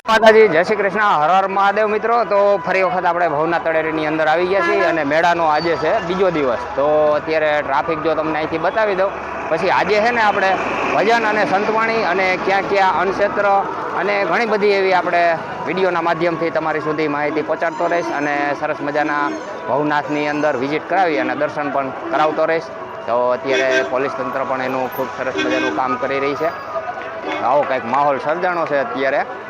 માતાજી, જય શ્રી કૃષ્ણ, હર હર મહાદેવ. મિત્રો, તો ફરી વખત આપણે ભવના તળેરીની અંદર આવી ગયા છીએ અને મેળાનો આજે છે બીજો દિવસ. તો અત્યારે ટ્રાફિક જો તમને અહીંથી બતાવી દઉં, પછી આજે છે ને આપણે ભજન અને સંતવાણી અને ક્યાં ક્યાં અન્નક્ષેત્ર અને ઘણી બધી એવી આપણે વિડીયોના માધ્યમથી તમારી સુધી માહિતી પહોંચાડતો રહીશ અને સરસ મજાના ભવનાથની અંદર વિઝિટ કરાવી અને દર્શન પણ કરાવતો રહીશ. તો અત્યારે પોલીસ તંત્ર પણ એનું ખૂબ સરસ મજાનું કામ કરી રહી છે. આવો કંઈક માહોલ સર્જાણો છે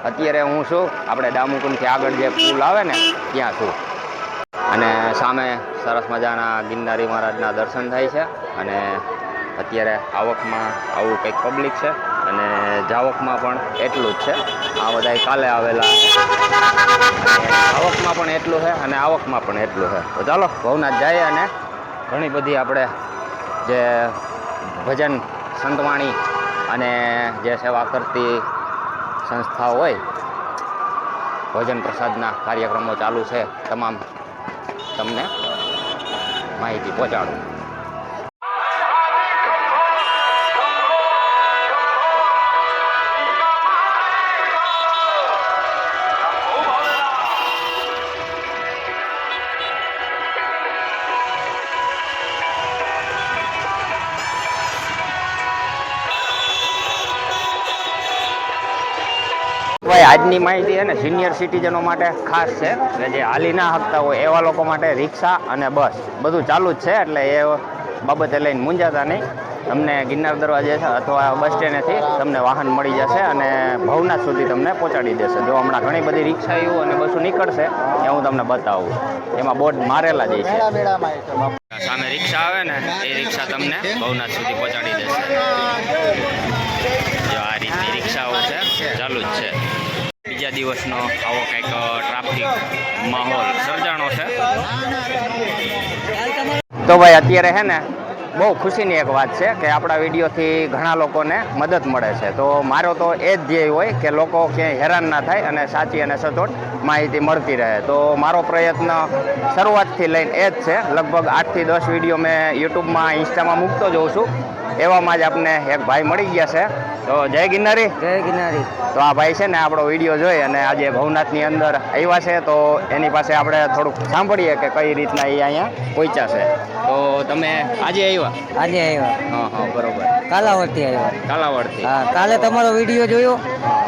અત્યારે હું છું આપણે દામુકુંડથી આગળ જે પુલ આવે ને ત્યાં છું અને સામે સરસ મજાના ગિરનારી મહારાજના દર્શન થાય છે. અને અત્યારે આવકમાં આવું કંઈક પબ્લિક છે અને જાવકમાં પણ એટલું જ છે. આ બધા કાલે આવેલા, આવકમાં પણ એટલું છે અને આવકમાં પણ એટલું છે. તો ચાલો ભવનાથ જાય અને ઘણી બધી આપણે જે ભજન સંતવાણી અને જે સેવા કરતી સંસ્થાઓ હોય, ભોજન પ્રસાદના કાર્યક્રમો ચાલુ છે, તમામ તમને માહિતી પહોંચાડું. ભાઈ, આજની માહિતી છે ને સિનિયર સિટીઝનો માટે ખાસ છે કે જે હાલી ના શકતા હોય એવા લોકો માટે રિક્ષા અને બસ બધું ચાલુ જ છે. એટલે એ બાબતે લઈને મૂંઝાતા નહીં. તમને ગિરનાર દરવાજે અથવા બસ સ્ટેન્ડેથી તમને વાહન મળી જશે અને ભવનાથ સુધી તમને પહોંચાડી દેશે. જો હમણાં ઘણી બધી રિક્ષાઓ અને બસો નીકળશે એ હું તમને બતાવું. એમાં બોર્ડ મારેલા જ છે. સામે રિક્ષા આવે ને એ રિક્ષા તમને ભવનાથ સુધી પહોંચાડી દેશે. જો આ રીતની રિક્ષાઓ છે, ચાલુ જ છે. બીજા દિવસનો આવો કંઈક ટ્રાફિક માહોલ સર્જાણો છે. તો ભાઈ, અત્યારે છે ને બહુ ખુશીની એક વાત છે કે આપણા વિડીયોથી ઘણા લોકોને મદદ મળે છે. તો મારો તો એ જ ધ્યેય હોય કે લોકો ક્યાંય હેરાન ના થાય અને સાચી અને સચોટ માહિતી મળતી રહે. તો મારો પ્રયત્ન શરૂઆતથી લઈને એ જ છે. લગભગ 8 થી 10 વિડીયો મેં યુટ્યુબમાં, ઇન્સ્ટામાં મૂકતો જોઉં છું. એવામાં જ આપને એક ભાઈ મળી ગયા છે. તો જય ગિરનારી. જય ગિરનારી. તો આ ભાઈ છે ને આપણો વિડીયો જોઈ અને આજે ભવનાથની અંદર આવ્યા છે. તો એની પાસે આપણે થોડુંક સાંભળીએ કે કઈ રીતના એ અહીંયા પહોંચ્યા છે. તો તમે આજે આવ્યા? આજે આવ્યા. હા, બરોબર. કાલાવડથી આવ્યા. કાલાવડથી? હા, કાલે તમારો વિડીયો જોયો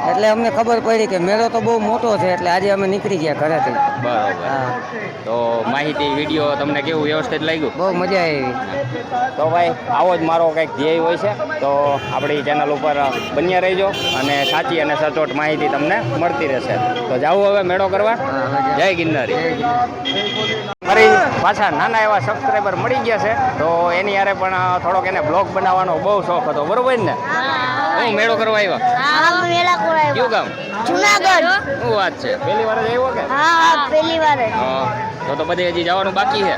એટલે અમને ખબર પડી કે મેળો તો બહુ મોટો છે, એટલે આજે અમે નીકળી ગયા ઘરેથી. બરોબર. હા. તો માહિતી વિડીયો તમને કેવું વ્યવસ્થિત લાગ્યું? બહુ મજા આવી. તો ભાઈ, આવો જ મારો કંઈક ધ્યેય હોય છે. તો આપણી ચેનલ ઉપર બન્યા રહેજો અને સાચી અને સચોટ માહિતી તમને મળતી રહેશે. તો જાવું હવે મેળો કરવા. જય ગિરનારી. ફરી પાછા નાના એવા સબસ્ક્રાઈબર મળી ગયા છે. તો એની યારે પણ થોડોક એને બ્લોગ બનાવવાનો બહુ શોખ હતો, બરોબર ને? હું મેળો કરવા આવ્યા? કયું ગામ? જુનાગઢ. શું વાત છે, પહેલી વાર જ આવ્યો કે? હા, પહેલી વાર. તો બધે હજી જવાનું બાકી છે.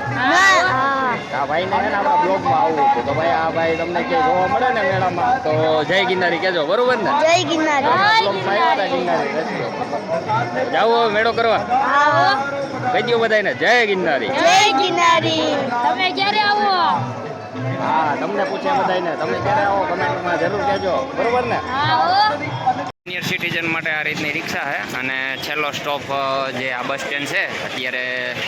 આ ભાઈને છે ને આપણા બ્લોગમાં આવવું હતું. તો ભાઈ, આ ભાઈ તમને કે જોવા મળે ને મેળામાં તો જય ગિરનારી કહેજો, બરોબર ને? જય ગિરનારી. જાવું હવે મેળો કરવા? કહી દો બધાને જય ગિરનારી. જય ગિરનારી. તમે ક્યારે આવો? હા, તમને પૂછ્યા બધાને તમે ક્યારે આવો કમેન્ટમાં જરૂર કહેજો, બરોબર ને? સિનિયર સિટીઝન માટે આ રીતની રિક્ષા છે અને છેલ્લો સ્ટોપ જે આ બસ સ્ટેન્ડ છે અત્યારે,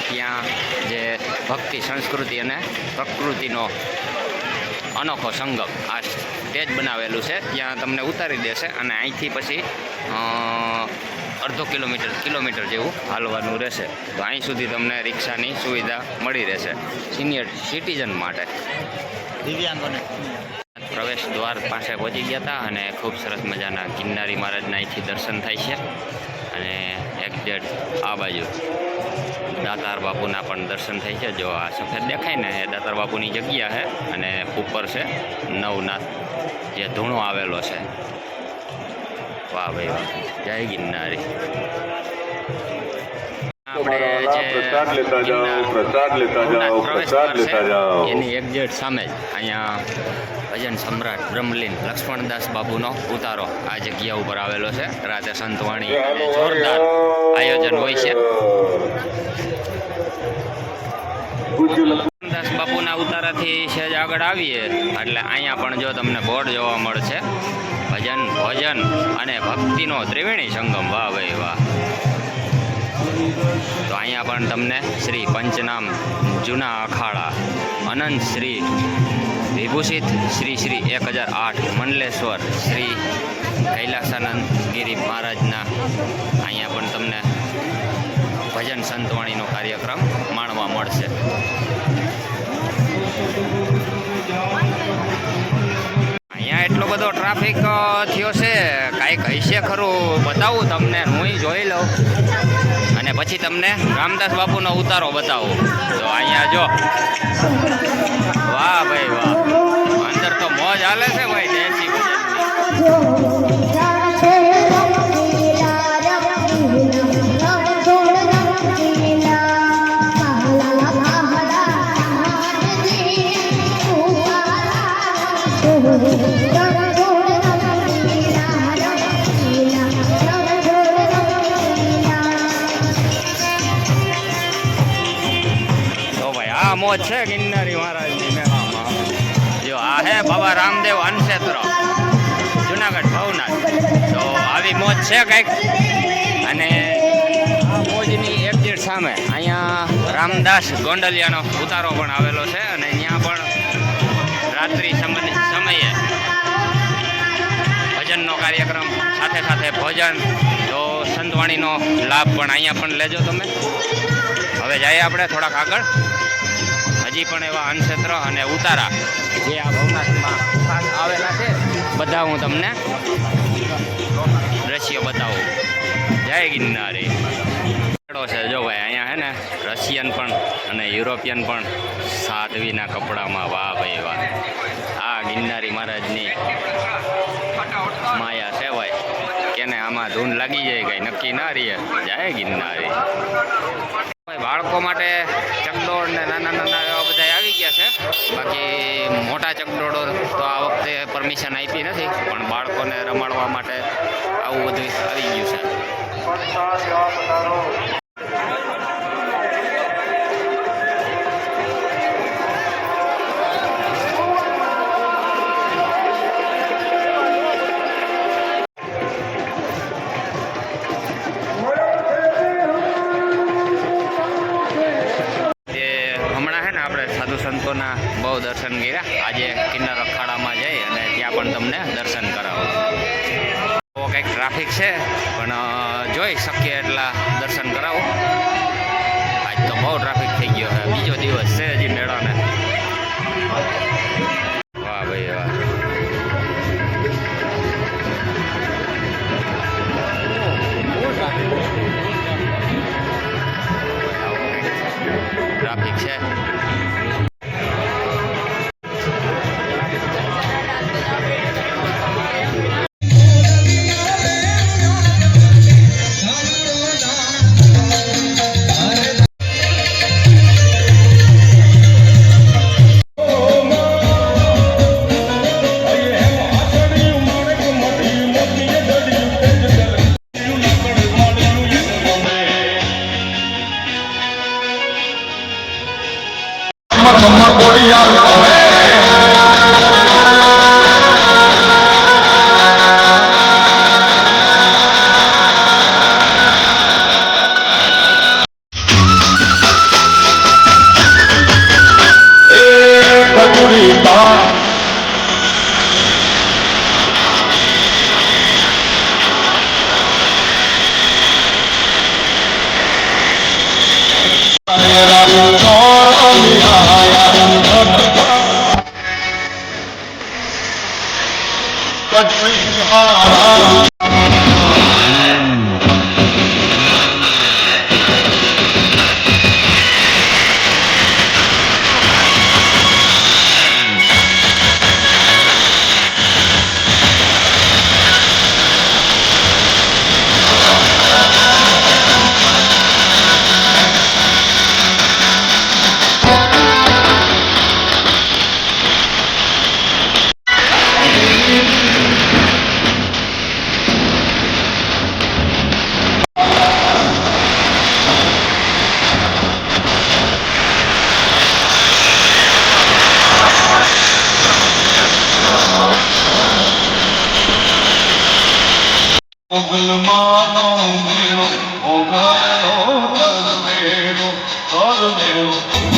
ત્યાં જે ભક્તિ, સંસ્કૃતિ અને પ્રકૃતિનો અનોખો સંગમ આ સ્ટેજ બનાવેલું છે, ત્યાં તમને ઉતારી દેશે અને અહીંથી પછી અડધો કિલોમીટર જેવું હાલવાનું રહેશે. તો અહીં સુધી તમને રિક્ષાની સુવિધા મળી રહેશે સિનિયર સિટીઝન માટે. દિવ્યાંગોને પ્રવેશ દ્વાર પાસે પહોંચી ગયા હતા અને ખૂબ સરસ મજાના ગિરનારી મહારાજના અહીંથી દર્શન થાય છે. અને એક્ઝેક્ટ આ બાજુ દાતાર બાપુના પણ દર્શન થાય છે. જો આ સફેદ દેખાય ને એ દાતાર બાપુની જગ્યા છે અને ઉપર છે નવનાથ જે ધૂણો આવેલો છે. વાહ ભાઈ વાહ, જય ગિરનારી. આપણે જે એની એક્ઝેક્ટ સામે જ અહીંયા ભજન સમ્રાટ બ્રહ્મલીન લક્ષ્મણદાસ બાબુનો ઉતારો આ જગ્યા ઉપર આવેલો છે. રાતે સંતવાણી અને જોરદાર આયોજન હોય છે. ફુવારાથી સહેજ આગળ આવીએ એટલે અહીંયા પણ જો તમને બોર્ડ જોવા મળશે ભજન ભોજન અને ભક્તિનો ત્રિવેણી સંગમ. વાહ ભાઈ વાહ. તો અહીંયા પણ તમને શ્રી પંચનામ જૂના અખાડા અનંત શ્રી વિભૂષિત શ્રી શ્રી 1008 મંડલેશ્વર શ્રી કૈલાસાનંદ ગિરી મહારાજના અહીંયા પણ તમને ભજન સંતવાણીનો કાર્યક્રમ માણવા મળશે. અહીંયા એટલો બધો ટ્રાફિક થયો છે, કાંઈક હશે ખરું બતાવું તમને, હું જોઈ લઉં અને પછી તમને રામદાસ બાપુનો ઉતારો બતાવું. તો અહીંયા જો વાહ ભાઈ વાહ, અંદર તો મોજ હાલે છે ભાઈ દેશી ભજનની. મોજ છે ગિરનારી મહારાજની મેળામાં. જો આ હે બાબા રામદેવ અનક્ષેત્ર જુનાગઢ ભવનાથ. તો આવી મોજ છે કંઈક. અને આ મોજની એક્ઝેક્ટ સામે અહીંયા રામદાસ ગોંડલિયાનો ઉતારો પણ આવેલો છે અને અહીંયા પણ રાત્રિ સમયે ભજનનો કાર્યક્રમ સાથે સાથે ભોજન. તો સંતવાણીનો લાભ પણ અહીંયા પણ લેજો તમે. હવે જઈએ આપણે થોડાક આગળ. હજી પણ એવા અનક્ષેત્ર અને ઉતારા જે આ ભવનાથમાં ખાસ આવેલા છે બધા હું તમને દ્રશ્યો બતાવું. જય ગિરનારી. છે જો ભાઈ અહીંયા હે ને રશિયન પણ અને યુરોપિયન પણ સાધ્વીના કપડામાં. વાહ ભાઈ વાહ. આ ગિરનારી મહારાજની માયા છે ભાઈ, કેને આમાં ધૂન લાગી જાય કઈ નક્કી ના રહીએ. જય ગિરનારી. બાળકો માટે ચકડોળ ને નાના નાના એવા બધા આવી ગયા છે. બાકી મોટા ચકડોળો તો આ વખતે પરમિશન આપી નથી, પણ બાળકોને રમાડવા માટે આવું બધું આવી ગયું છે. સાધુ સંતોના બહુ દર્શન કર્યા. આજે કિન્નર અખાડામાં જઈ અને ત્યાં પણ તમને દર્શન કરાવો. કંઈક ટ્રાફિક છે પણ જોઈ શકીએ એટલા દર્શન કરાવો. આજ તો બહુ ટ્રાફિક થઈ ગયો છે, બીજો દિવસ છે હજી મેળાને. વાહ ભાઈ વાહ. ટ્રાફિક છે. Ram મોગલમાનો મેળો મોગલનો તરવેરો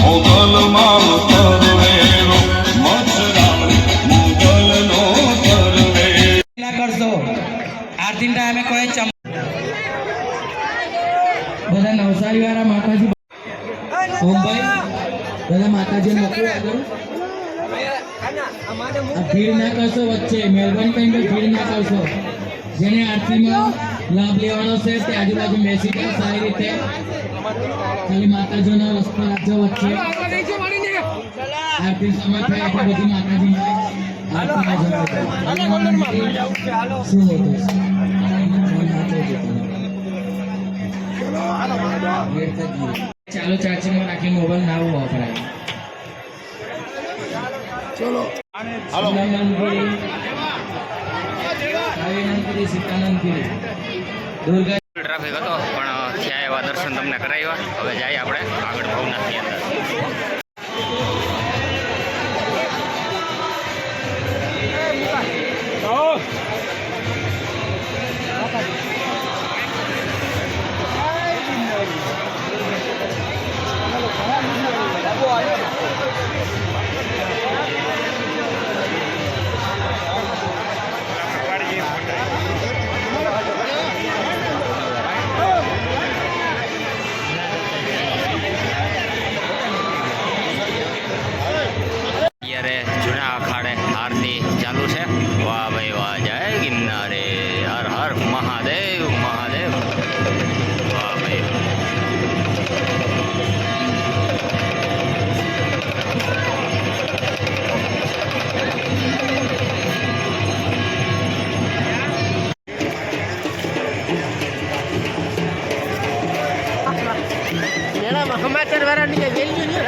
મોગલમાનો તરવેરો મચરાણી મોગલનો તરવેરો કરશો આરતી ટાઈમે કોઈ બધા નવસારી વાળા માતાજી ઓમભાઈ બધા માતાજીને મોકલો આગળ આ ભીડ ના કરશો વચ્ચે મહેરબાની કરીને ભીડ ના કરશો જેને આરતીમાં લાભ લેવાનો છે તે આજુબાજુ બેસી જાય સારી રીતે ખાલી માતાજીનો રસ્તો રાખજો વચ્ચે આરતી સમય થાય એટલે બધી માતાજી આરતીમાં શું હોતું ચાલો ચાર્જિંગમાં રાખી મોબાઈલ ના વપરાય ચલો સીતાનંદગીરી દુર્ગા ટ્રાફિક હતો પણ ત્યાં એવા દર્શન તમને કરાવ્યા. હવે જાય આપણે આગળ ભવનાથની અંદર. જૂના અખાડે આરતી ચાલુ છે. વાહ ભાઈ વાહ, જય ગિરનારે, હર હર મહાદેવ મહાદેવ. વાહ ભાઈ સમાચાર વાળાની કઈ વેલ્યુ નહીં.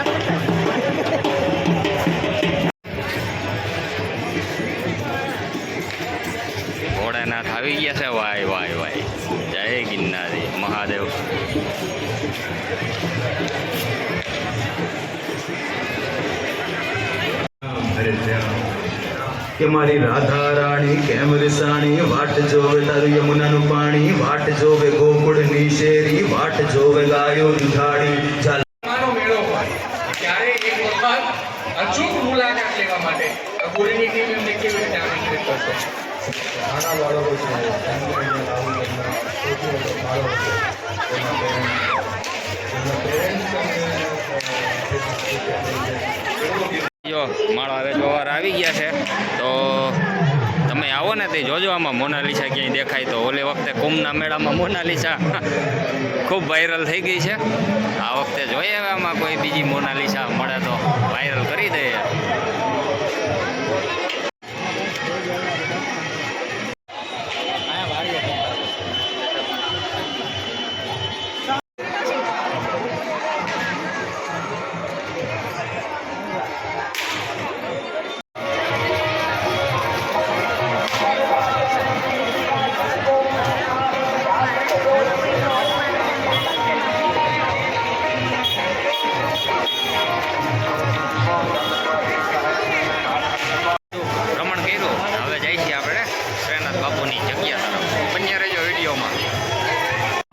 ભોળાનાથ આવી ગયા છે. વાય વાય વાય, જય ગિરનારી મહાદેવ. કે મારી રાધા રાણી કેમ રીસાણી વાટ જોવે તારું યમુનાનું પાણી વાટ જોવે ગોકુળની શેરી વાટ જોવે ગાયો દુધાડી ચાલ મેળો હોય ત્યારે એક વખત અચૂક મુલાકાત લેવા માટે ગોળીની ટીમ એમને કેવી રીતે આમંત્રિત કરશો? નાના બાળકો છે એમને લાવું એમના સૌથી મોટો ફાળો છે એના પેરેન્ટ્સ જો માળો હવે જોવાર આવી ગયા છે. તો તમે આવો ને તે જોજો, આમાં મોનાલિસા ક્યાંય દેખાય તો. ઓલે વખતે કુંભના મેળામાં મોનાલિસા ખૂબ વાયરલ થઈ ગઈ છે. આ વખતે જોઈએ હવે આમાં કોઈ બીજી મોનાલિસા મળે તો વાયરલ કરી દઈએ.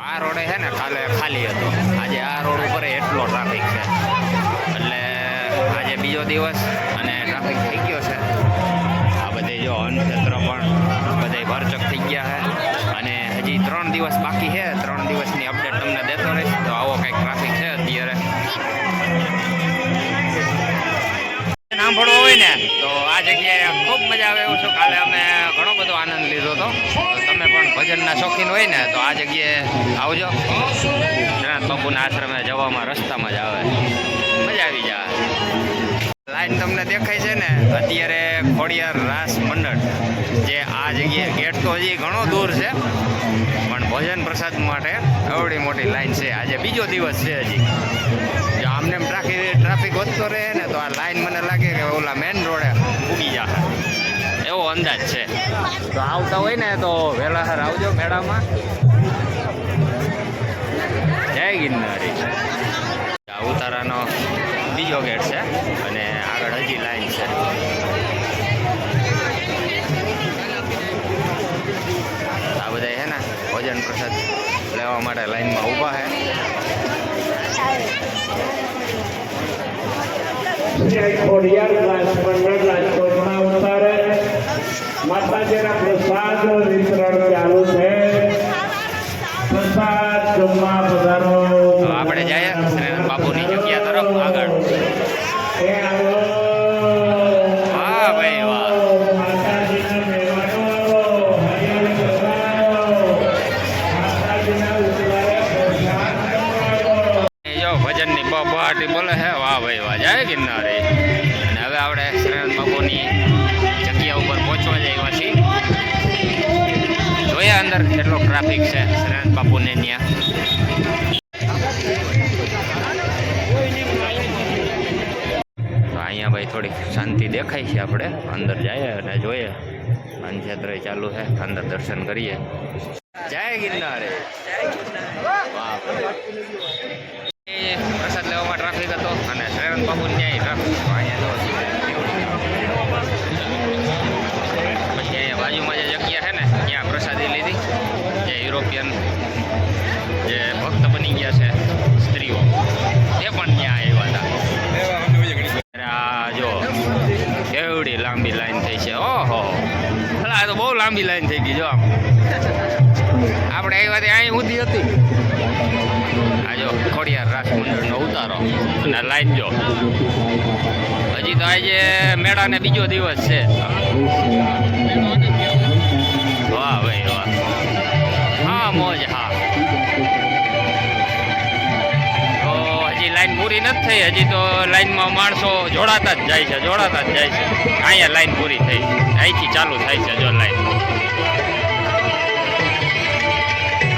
આ રોડે છે ને કાલે ખાલી હતો, આજે આ રોડ ઉપર એટલો ટ્રાફિક છે. એટલે આજે બીજો દિવસ અને ટ્રાફિક થઈ ગયો છે. આ બધે જો અન્નક્ષેત્ર પણ બધે ભરચક થઈ ગયા છે. અને હજી 3 દિવસ બાકી છે. 3 દિવસની અપડેટ તમને દેતો રહીશ. તો આવો કંઈક ટ્રાફિક છે અત્યારે. સાંભળવું હોય ને તો આ જગ્યાએ ખૂબ મજા આવે એવું છે. કાલે અમે ઘણો બધો આનંદ લીધો હતો. તમે પણ ભજનના શોખીન હોય ને તો આ જગ્યાએ આવજો. જગન્નાથ બાપુના આશ્રમે જવામાં રસ્તામાં જ આવે, મજા આવી જાય. લાઈન તમને દેખાય છે ને અત્યારે ખોડિયાર રાસ મંડળ, જે આ જગ્યાએ ગેટ તો હજી ઘણો દૂર છે, પણ ભોજન પ્રસાદ માટે એવડી મોટી લાઈન છે. આજે બીજો દિવસ છે. હજી જો આમને ટ્રાફિક વધતો રહે ને તો આ લાઈન મને લાગે કે ઓલા મેન રોડે ઉગી જશે એવો અંદાજ છે. તો આવતા હોય ને તો વહેલાસર આવજો મેળામાં. જય ગિરનારી. ઉતારાનો બીજો ગેટ છે અને આગળ હજી લાઈન છે. આ બધા છે ને ભોજન પ્રસાદ લેવા માટે લાઈનમાં ઊભા છે. ખોડિયાર ક્લાસ મંડળ રાજકોટમાં ઉતારે માતાજીના પ્રસાદ વિતરણ ચાલુ છે. પ્રસાદ જમવા પધારો. તો આપણે જઈએ શ્રીનાથ બાપુની જગ્યા તરફ આગળ. એ આવો. વાહ ભાઈ વાહ. માતાજીના મહેમાનો આવો. હરિયાળી કરવા આવો. માતાજીના ઉતવારે પ્રસાદ આવો. જો ભજનની બહાટી બોલે છે. વાહ ભાઈ વાહ, જય ગિરનારી. અને હવે આપણે શ્રીનાથ બાપુની જગ્યા ઉપર પહોંચવા જઈએ છીએ. જોઈએ અંદર કેટલો ટ્રાફિક છે શ્રીનાથ બાપુને ત્યાં. તો અહીંયા ભાઈ થોડીક શાંતિ દેખાય છે. આપણે અંદર જઈએ અને જોઈએ. અંધયાત્રા ચાલુ છે, અંદર દર્શન કરીએ. જય ગિરનારી. વાહ. એ પ્રસાદ લેવામાં ટ્રાફિક હતો અને શ્રીનાથ બાપુ ત્યાં ટ્રાફિક. અહીંયા તો પછી અહીંયા બાજુમાં જે જગ્યા છે ને ત્યાં પ્રસાદી લીધી. જે યુરોપિયન જે ભક્ત બની ગયા છે સ્ત્રીઓ તે પણ ત્યાં આવ્યા હતા. આ જો કેવડી લાંબી લાઈન થઈ છે. ઓહો, આ તો બહુ લાંબી લાઈન થઈ ગઈ. જો આમ આપણે આવ્યા ત્યાં અહીં સુધી હતી. આ જો ખોડિયાર રાસ મંડળનો ઉતારો અને લાઈન જો. હજી તો આજે મેળાને બીજો દિવસ છે. વાહ ભાઈ વાહ. હા મોજ. હા, તો હજી લાઈન પૂરી નથી થઈ. હજી તો લાઈનમાં માણસો જોડાતા જ જાય છે, જોડાતા જ જાય છે. અહીંયા લાઈન પૂરી થઈ, અહીંથી ચાલુ થાય છે જો લાઈન.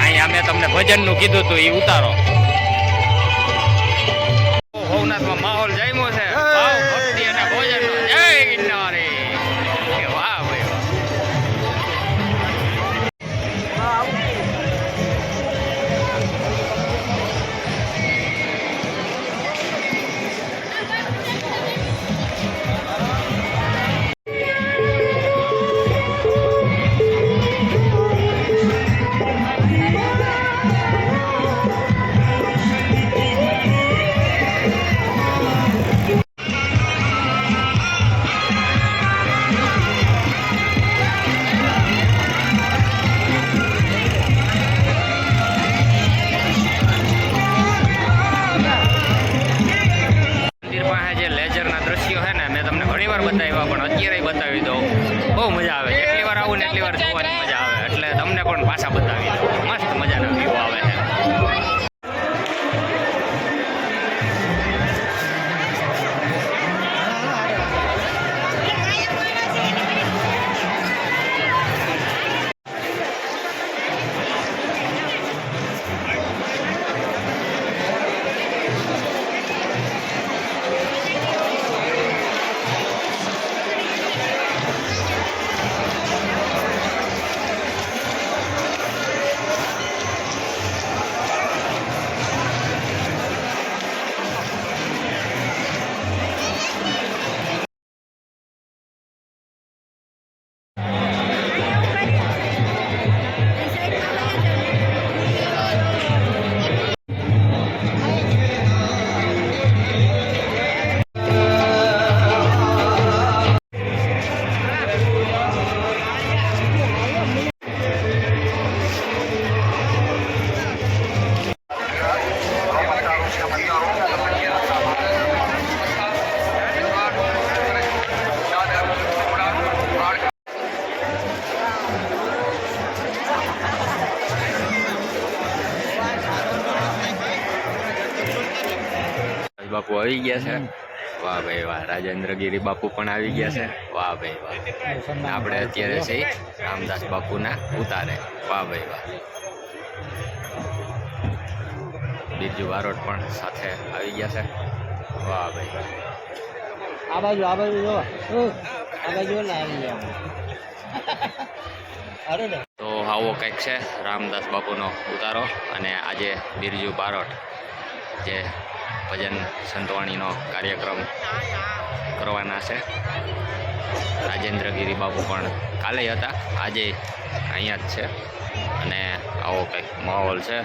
અહીંયા મેં તમને ભજનનું કીધું હતું એ ઉતારો. ભવનાથમાં માહોલ જામ્યો છે. ભાવ ભક્તિ અને ભોજનનો. જય ગિરનારી. વાહ ભાઈ વાહ. બતાવ્યા પણ અત્યારે બતાવી દઉં. બહુ મજા આવે. જેટલી વાર આવું ને એટલી વાર જોવાની મજા આવે. એટલે તમને પણ પાછા બતાવી દઉં. મસ્ત મજાના વ્યૂ આવે છે. બાપુ આવી ગયા છે. વાહ ભાઈ વાહ. રાજેન્દ્રગીરી બાપુ પણ આવી ગયા છે. વાહ ભાઈ વાહ. આપણે અત્યારે છે રામદાસ બાપુના ઉતારે. વાહ ભાઈ વાહ. બિરજુ બારોટ પણ સાથે આવી ગયા છે. વાહ ભાઈ વાહ. આ બાજુ જો. આ બાજુ ને આવી ગયા. તો આવો કંઈક છે રામદાસ બાપુનો ઉતારો. અને આજે બિરજુ બારોટ જે ભજન સંતવાણીનો કાર્યક્રમ કરવાના છે. રાજેન્દ્રગીરી બાપુ પણ કાલે હતા, આજે અહીંયા જ છે અને આવો કંઈક માહોલ છે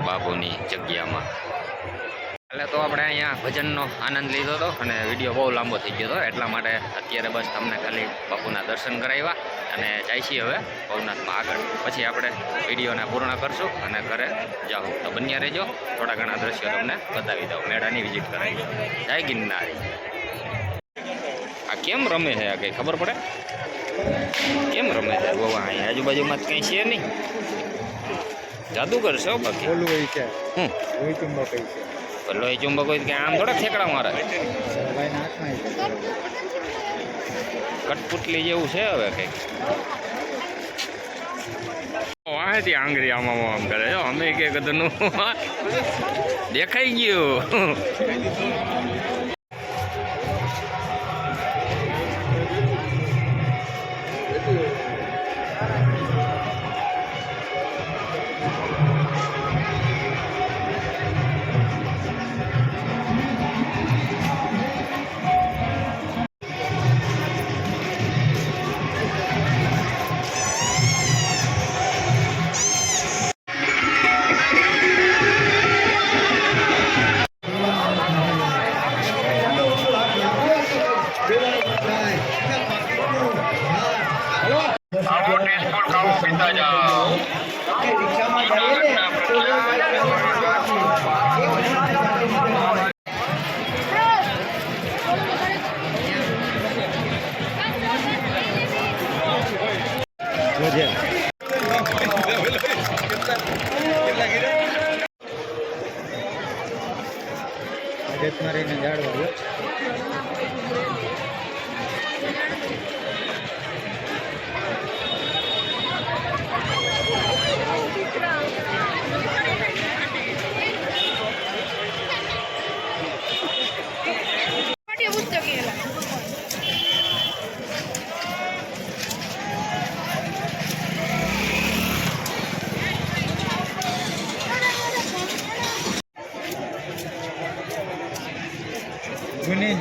બાપુની જગ્યામાં. એટલે તો આપણે અહીંયા ભજનનો આનંદ લીધો હતો અને વિડીયો બહુ લાંબો થઈ ગયો હતો, એટલા માટે અત્યારે બસ તમને ખાલી બાપુના દર્શન કરાવ્યા અને જાય છીએ હવે ભવનાથમાં આગળ. પછી આપણે વિડીયોને પૂર્ણ કરશું અને ઘરે જાઉં. તો બન્યા રહેજો, થોડા ઘણા દ્રશ્યો તમને બતાવી દઉં, મેળાની વિઝિટ કરાવી. જય ગિરનારી. આ કેમ રમે છે? આ કંઈ ખબર પડે કેમ રમે છે? બહુ અહીં આજુબાજુમાં જ કંઈ છે નહીં, જાદુગર છે બાકી. લોહી ચુંબક હોય કે આમ થોડાક ઠેકડા મારે, કટપુટલી જેવું છે હવે કંઈક. વાહેથી આંગળી આમાં આમ કરે છે, અમે કે ગધનું દેખાઈ ગયું.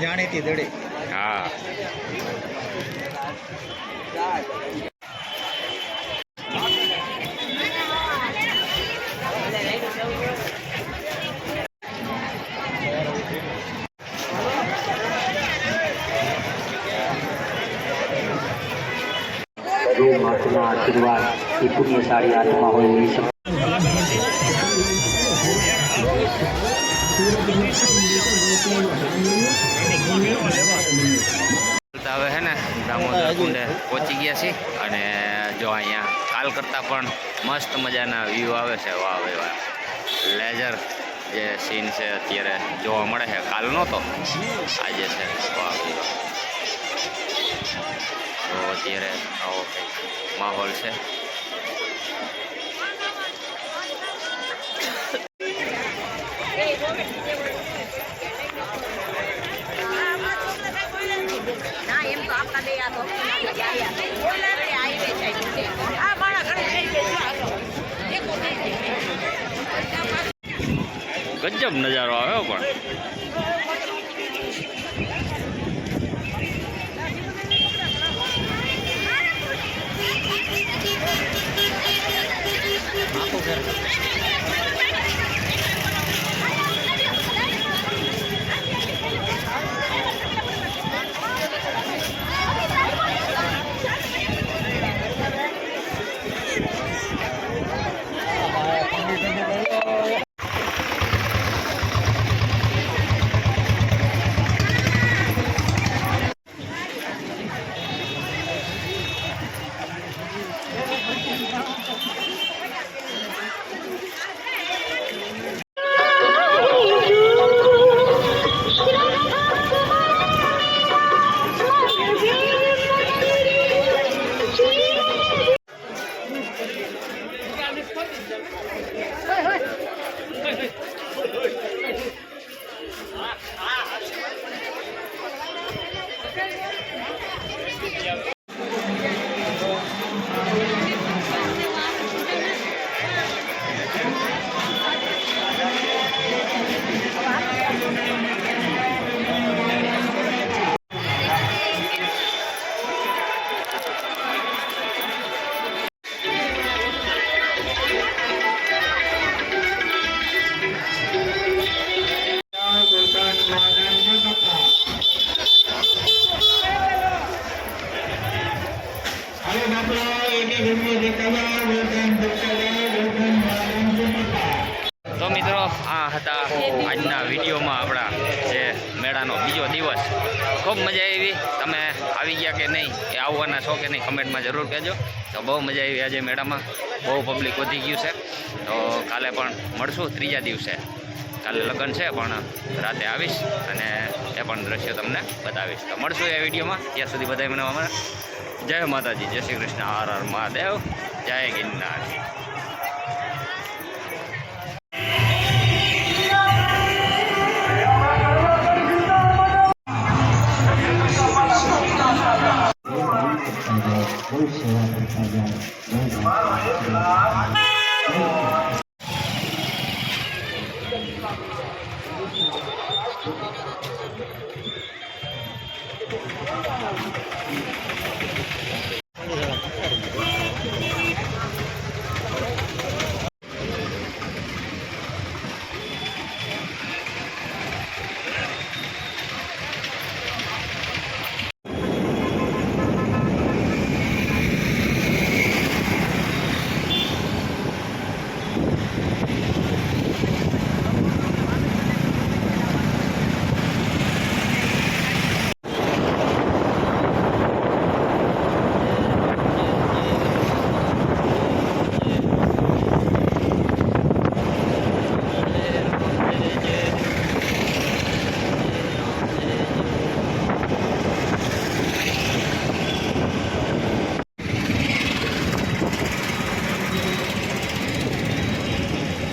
જાણીતી દડી. હા, માતાના આશીર્વાદ એ પુણ્યશાળી આત્મા હોય એવી હવે હે ને દામોદર કુંડે પહોંચી ગયા છીએ અને જો અહીંયા કાલ કરતાં પણ મસ્ત મજાના વ્યૂ આવે છે. વાહ ભાઈ વાહ, લેઝર જે સીન છે અત્યારે જોવા મળે છે, કાલ નહોતો આજે છે. વાહ ભાઈ વાહ. તો અત્યારે આવો કંઈક માહોલ છે. ગજબ નજારો આવ્યો પણ. દિવસ ખૂબ મજા આવી. તમે આવી ગયા કે નહીં, એ આવવાના છો કે નહીં, કમેન્ટમાં જરૂર કહેજો. તો બહુ મજા આવી આજે મેળામાં, બહુ પબ્લિક વધી ગયું છે. તો કાલે પણ મળશું ત્રીજા દિવસે. કાલે લગ્ન છે પણ રાતે આવીશ અને એ પણ દ્રશ્યો તમને બતાવીશ. તો મળશું એ વિડીયોમાં. ત્યાં સુધી બધા મને અમારા જય માતાજી, જય શ્રી કૃષ્ણ, હર હર મહાદેવ, જય ગિરનાર. બહુ સેવા કરતા જાય.